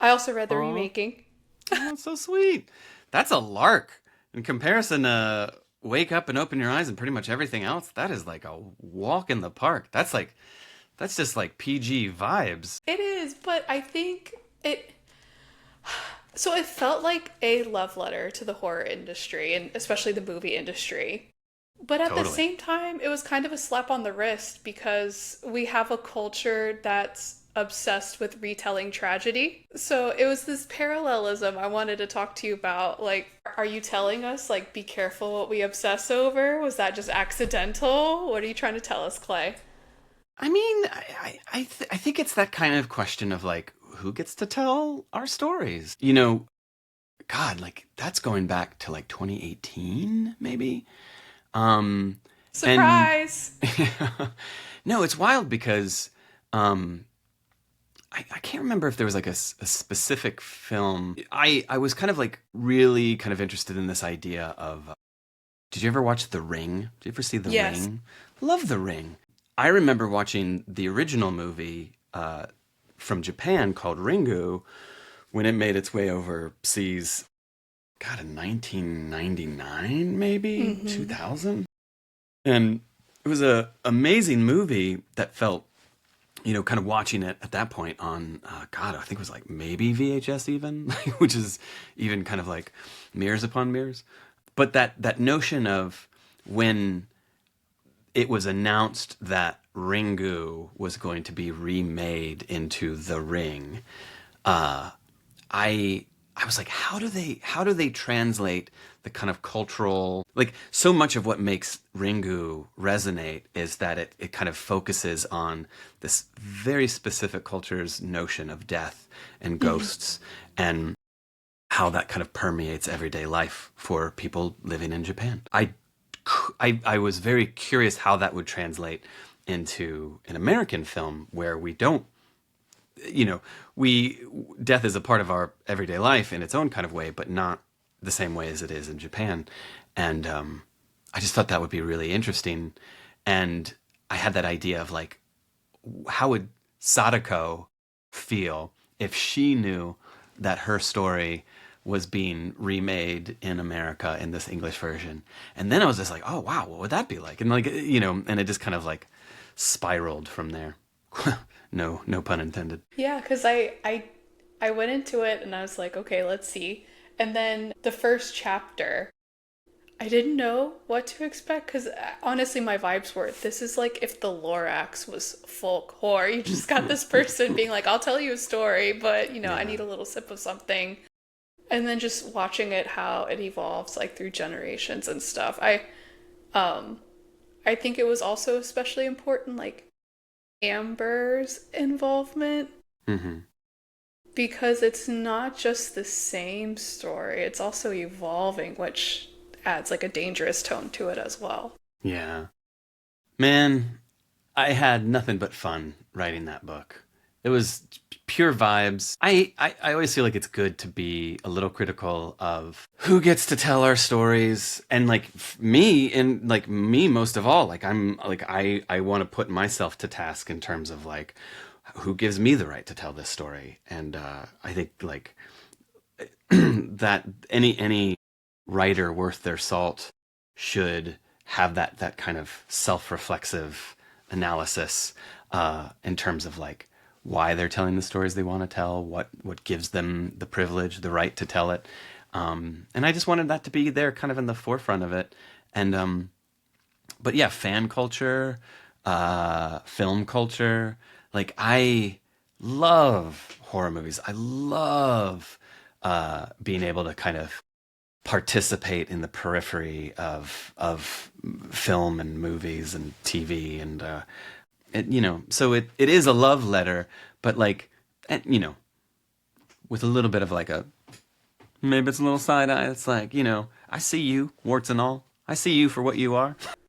I also read the Oh, remaking. that's so sweet. That's a lark. In comparison to Wake Up and Open Your Eyes and pretty much everything else, that is like a walk in the park. That's just like PG vibes. It is, but I think it. So it felt like a love letter to the horror industry and especially the movie industry. But at the Totally. same time, it was kind of a slap on the wrist because we have a culture that's obsessed with retelling tragedy. So it was this parallelism I wanted to talk to you about. Like, are you telling us, like, be careful what we obsess over? Was that just accidental? What are you trying to tell us, Clay? I mean, I think it's that kind of question of like, who gets to tell our stories? God, like that's going back to like 2018, maybe. Um, and Surprise! no, it's wild because um, I can't remember if there was like a specific film. I was kind of like really kind of interested in this idea of. Did you ever watch The Ring? Did you ever see The Yes. Ring? Love The Ring. I remember watching the original movie from Japan called Ringu when it made its way overseas. God, in 1999, maybe Mm-hmm. 2000, and it was a amazing movie that felt, kind of watching it at that point on, God, I think it was like maybe VHS even, which is even kind of like mirrors upon mirrors. But that notion of when it was announced that Ringu was going to be remade into The Ring, I I was like, how do they translate the kind of cultural, like so much of what makes Ringu resonate is that it kind of focuses on this very specific culture's notion of death and Mm-hmm. ghosts and how that kind of permeates everyday life for people living in Japan. I was very curious how that would translate into an American film where we don't, you know, we death is a part of our everyday life in its own kind of way, but not the same way as it is in Japan. And I just thought that would be really interesting. And I had that idea of like, how would Sadako feel if she knew that her story was being remade in America in this English version? And then I was just like, oh wow, what would that be like? And like, and it just kind of like spiraled from there. No pun intended. Yeah, because I went into it and I was like, okay, let's see. And then the first chapter, I didn't know what to expect because honestly, my vibes were this is like if the Lorax was folk horror. You just got this person being like, I'll tell you a story, but I Yeah. need a little sip of something. And then just watching it how it evolves like through generations and stuff. Um I think it was also especially important like Amber's involvement Hmm. because it's not just the same story, it's also evolving, which adds like a dangerous tone to it as well. Yeah. Man, I had nothing but fun writing that book. It was pure vibes. I always feel like it's good to be a little critical of who gets to tell our stories. And like me, and like me most of all, like I'm like I want to put myself to task in terms of like who gives me the right to tell this story. And I think like that any writer worth their salt should have that kind of self-reflexive analysis in terms of like why they're telling the stories they want to tell, what gives them the privilege, the right to tell it, and I just wanted that to be there, kind of in the forefront of it. And but yeah, fan culture, film culture, like I love horror movies. I love being able to kind of participate in the periphery of film and movies and TV and so it is a love letter, but like and, with a little bit of like a maybe it's a little side eye. It's like I see you, warts and all. I see you for what you are.